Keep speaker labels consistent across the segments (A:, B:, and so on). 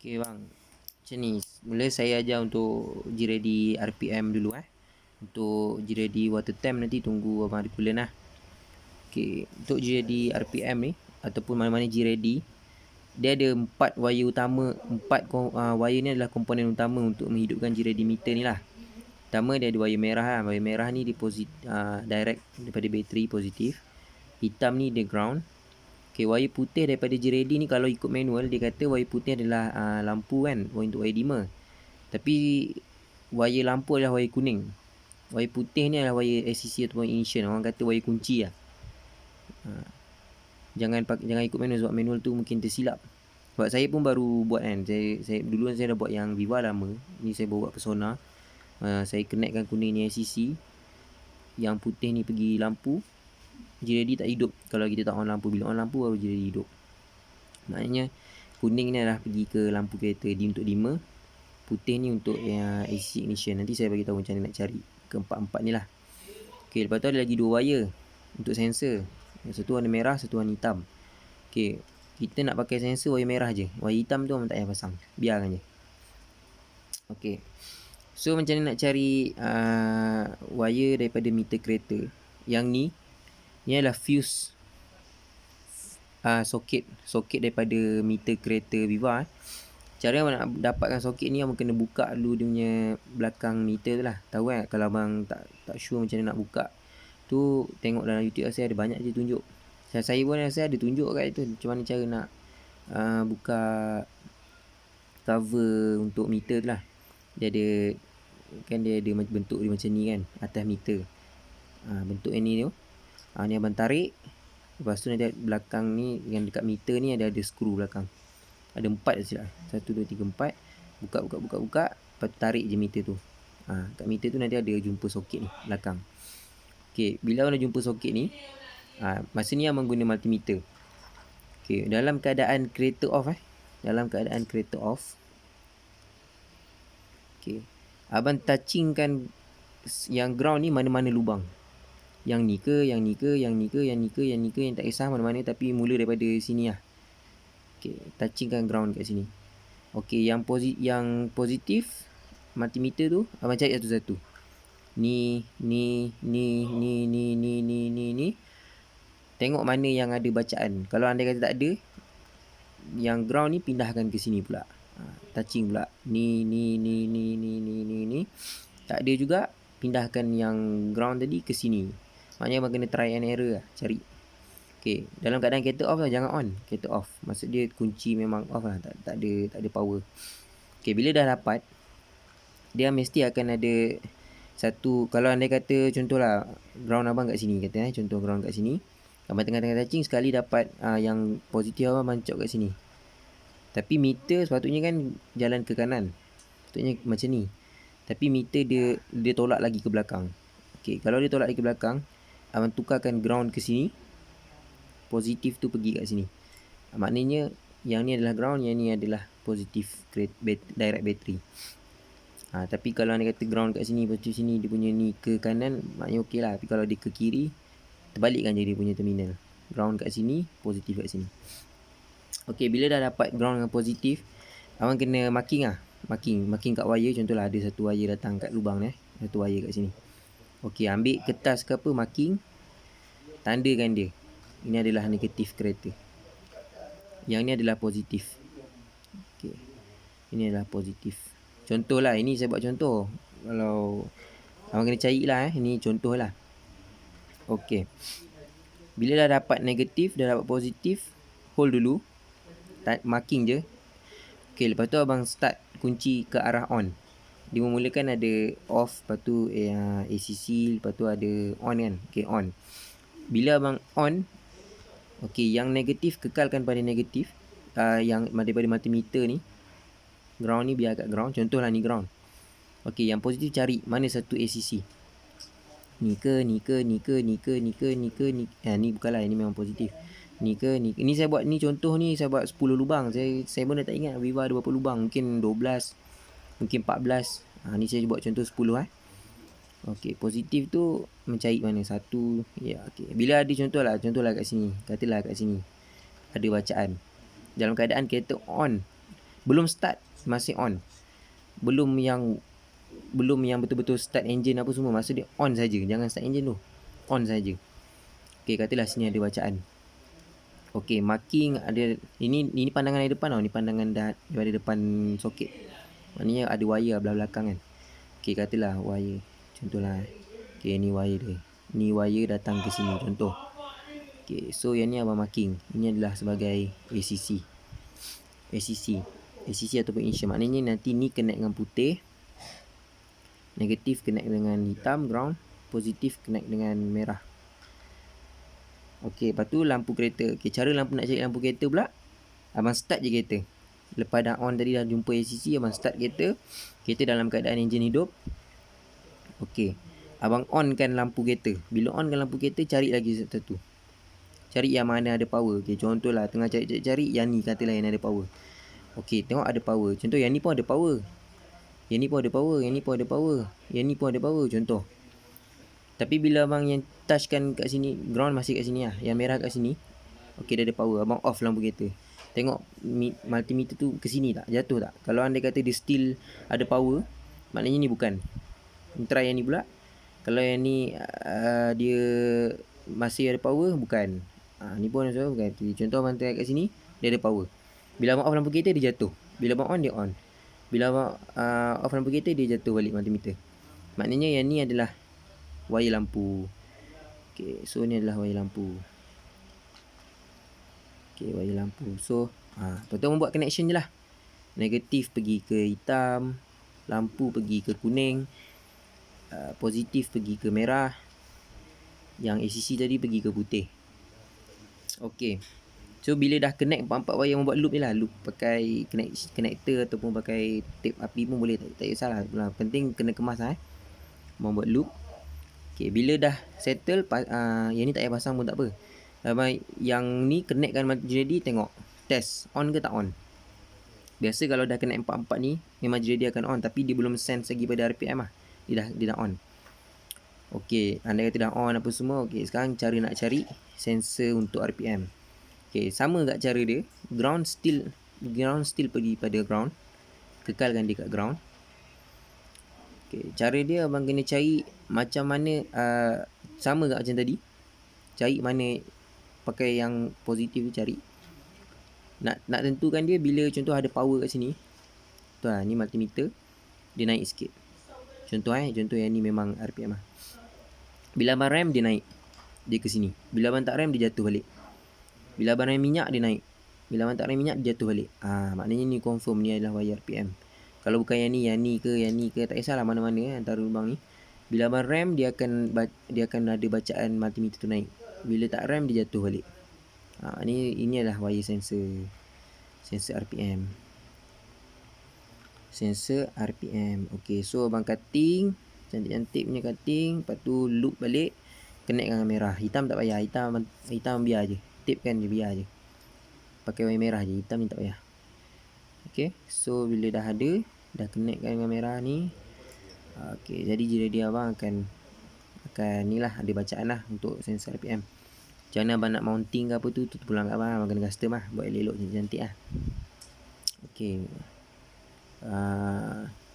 A: Okay bang, macam ni. Mula saya ajar untuk G-Ready RPM dulu Untuk G-Ready water temp nanti tunggu abang Arifulin lah. Okay, untuk G-Ready RPM ni ataupun mana-mana G-Ready, dia ada 4 wire utama. 4 wire ni adalah komponen utama untuk menghidupkan G-Ready meter ni lah. Pertama dia ada wire merah lah. Wire merah ni direct daripada bateri positif. Hitam ni dia ground. Okay, wire putih daripada G-Ready ni kalau ikut manual dia kata wire putih adalah lampu kan, untuk wire dimmer. Tapi wire lampu adalah wire kuning. Wire putih ni adalah wire ACC ataupun ignition. Orang kata wire kunci lah. Jangan ikut manual sebab manual tu mungkin tersilap. Sebab saya pun baru buat kan. Dulu saya dah buat yang Viva lama. Ni saya bawa buat Persona. Saya connectkan kuning ni ACC. Yang putih ni pergi lampu. G-Ready tak hidup kalau kita tak on lampu. Bila on lampu baru G-Ready hidup. Maknanya kuning ni adalah pergi ke lampu kereta untuk dimmer. Putih ni untuk AC ignition. Nanti saya bagi tahu macam mana nak cari keempat-empat ni lah. Okay, lepas tu ada lagi 2 wire untuk sensor. Satu warna merah, satu warna hitam. Okay, kita nak pakai sensor wire merah je. Wire hitam tu orang tak payah pasang, biarkan je. Okay, so macam mana nak cari wire daripada meter kereta. Yang ni adalah fuse soket daripada meter kereta Viva. Cara nak dapatkan soket ni, abang kena buka dulu dia punya belakang meter tu lah. Tahu kan, kalau abang tak sure macam mana nak buka tu, tengok dalam YouTube saya ada banyak je tunjuk. Saya pun rasa ada tunjuk kat itu macam mana cara nak buka cover untuk meter tu lah. Dia ada bentuk dia macam ni kan, atas meter. Bentuk ni tu. Ni abang tarik. Lepas tu nanti belakang ni, yang dekat meter ni ada skru belakang. Ada 4 silap. 1, 2, 3, 4. Buka. Lepas tu tarik je meter tu. Kat meter tu nanti ada jumpa soket ni belakang. Okay, bila dah jumpa soket ni, masa ni abang guna multimeter. Okay, dalam keadaan kereta off okay, abang touchingkan yang ground ni mana-mana lubang. Yang ni ke, yang tak kisah mana-mana, tapi mula daripada sini lah. Okay, touchingkan ground kat sini. Okay, yang positif multimeter tu abang cari satu-satu. Ni. Tengok mana yang ada bacaan. Kalau andai kata tak ada, yang ground ni pindahkan ke sini pula. Touching pula. Ni. Tak ada juga, pindahkan yang ground tadi ke sini. Maknanya abang kena try and error lah, cari. Okay, dalam keadaan kereta off lah, jangan on. Kereta off, maksud dia kunci memang off lah, tak ada power. Okay, bila dah dapat, dia mesti akan ada satu. Kalau andai kata contohlah ground abang kat sini, contoh ground kat sini, abang tengah-tengah touching, sekali dapat yang positif abang cop kat sini. Tapi meter sepatutnya kan jalan ke kanan, sepatutnya macam ni. Tapi meter dia tolak lagi ke belakang. Okay, kalau dia tolak lagi ke belakang, abang tukarkan ground ke sini, positif tu pergi kat sini. Maknanya yang ni adalah ground, yang ni adalah positif direct battery. Tapi kalau anda kata ground kat sini, positif sini, dia punya ni ke kanan, maknanya okey lah. Tapi kalau dia ke kiri, terbalikkan je dia punya terminal. Ground kat sini, positif kat sini. Okey, bila dah dapat ground dengan positif, abang kena marking lah. Marking kat wire. Contohlah ada satu wire datang kat lubang ni, satu wire kat sini. Okey, ambil kertas ke apa, marking, tandakan dia. Ini adalah negatif kereta, yang ni adalah positif. Okey, ini adalah positif. Contohlah, ini saya buat contoh. Kalau abang kena cari lah, ini contoh lah. Okey, bila dah dapat negatif, dah dapat positif, hold dulu, marking je. Okey, lepas tu abang start kunci ke arah on. Dia memulakan ada off, lepas tu ACC, lepas tu ada on kan. Okey, on. Bila abang on, okey, yang negatif kekalkan pada negatif. Yang daripada multimeter ni, ground ni biar kat ground. Contohlah ni ground. Okey, yang positif cari mana satu ACC. Ni ke. Ni bukanlah, ini memang positif. Ni ke. Ini saya buat ni contoh ni, saya buat 10 lubang. Saya pun dah tak ingat Viva ada berapa lubang. Mungkin 12, mungkin 14. Ni saya buat contoh 10 Okey, positif tu mencari mana satu. Ya, okey. Bila ada contohlah kat sini. Katalah kat sini ada bacaan. Dalam keadaan kereta on, Belum start masih on. Belum yang betul-betul start engine apa semua, masa dia on saja. Jangan start engine tu. On saja. Okey, katalah sini ada bacaan. Okey, marking ada, ini pandangan dari depan tau. Ni pandangan daripada depan soket. Maknanya ada wire belah belakang kan. Okey, katalah wire. Contohlah. Okey, ni wire dia. Ni wire datang ke sini contoh. Okey, so yang ni abang marking. Ini adalah sebagai ACC. ACC ataupun initial. Maknanya nanti ni connect dengan putih. Negatif connect dengan hitam, ground. Positif connect dengan merah. Okey, lepas tu lampu kereta. Okey, cara nak cari lampu kereta pula, abang start je kereta. Lepas dah on tadi, dah jumpa ACC, abang start kereta. Kereta dalam keadaan enjin hidup. Okey, abang onkan lampu kereta. Bila onkan lampu kereta, cari lagi satu. Cari yang mana ada power. Okey, contohlah tengah cari yang ni, katalah yang ada power. Okey, tengok ada power. Contoh yang ni pun ada power. Yang ni pun ada power, yang ni pun ada power. Yang ni pun ada power, contoh. Tapi bila abang yang touchkan kat sini, ground masih kat sini lah, yang merah kat sini. Okey, dia ada power. Abang off lampu kereta. Tengok multimeter tu ke sini tak? Jatuh tak? Kalau anda kata dia still ada power, maknanya ni bukan. Try yang ni pula. Kalau yang ni dia masih ada power, bukan. Ni pun ada bukan. Contoh abang tengok kat sini, dia ada power. Bila abang off lampu kereta, dia jatuh. Bila abang on, dia on. Bila abang off lampu kereta, dia jatuh balik multimeter. Maknanya yang ni adalah wire lampu. Okay, so ni adalah wire lampu. Okay, wire lampu. So, tuan-tuan membuat connection je lah. Negatif pergi ke hitam, lampu pergi ke kuning, positif pergi ke merah, yang ACC tadi pergi ke putih. Okay. So, bila dah connect 4 wire, membuat loop je lah. Loop pakai connector ataupun pakai tape api pun boleh. Tak kisahlah. Penting kena kemas lah. Membuat loop. Okay, bila dah settle, yang ni tak payah pasang pun tak apa. Yang ni connectkan jadi, tengok test on ke tak on. Biasa kalau dah connect 4 ni, memang jadi akan on. Tapi dia belum sense lagi pada RPM lah. Dia dah on. Okay, anda kata dah on apa semua. Okay, sekarang cara nak cari sensor untuk RPM. Okay, sama kat cara dia. Ground still pergi pada ground. Kekalkan dia kat ground. Okay, cara dia abang kena cari macam mana, sama kat macam tadi. Cari mana, pakai yang positif tu cari. Nak tentukan dia bila contoh ada power kat sini. Tu lah, ni multimeter. Dia naik sikit. Contoh yang ni memang RPM lah. Bila abang rem, dia naik. Dia ke sini. Bila abang tak rem, dia jatuh balik. Bila abang rem minyak, dia naik. Bila abang tak rem minyak, dia jatuh balik. Maknanya ni confirm ni adalah wire RPM. Kalau bukan yang ni ke, tak kisahlah mana-mana antara lubang ni. Bila abang rem, dia akan ada bacaan multimeter tu naik. Bila tak rem, dia jatuh balik. Ini adalah wire sensor RPM. Sensor RPM. Okay, so abang cutting. Cantik-cantik punya cutting. Lepas tu loop balik. Connect dengan merah. Hitam tak payah. Hitam biar je. Tape kan je, biar je. Pakai wire merah je. Hitam ni tak payah. Okay, so bila dah ada, dah connect dengan merah ni. Okay, jadi dia abang akan ni lah, ada bacaan lah untuk sensor RPM. Macam mana abang nak mounting ke apa tu pulang kat abang kena custom lah. Buat elok cantik lah. Okay.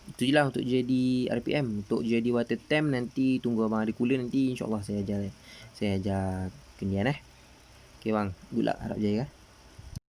A: Itu je lah untuk jadi RPM. Untuk jadi water temp, nanti tunggu abang ada cooler, nanti insyaAllah saya ajar kendian. Okay bang, good luck, harap jaya.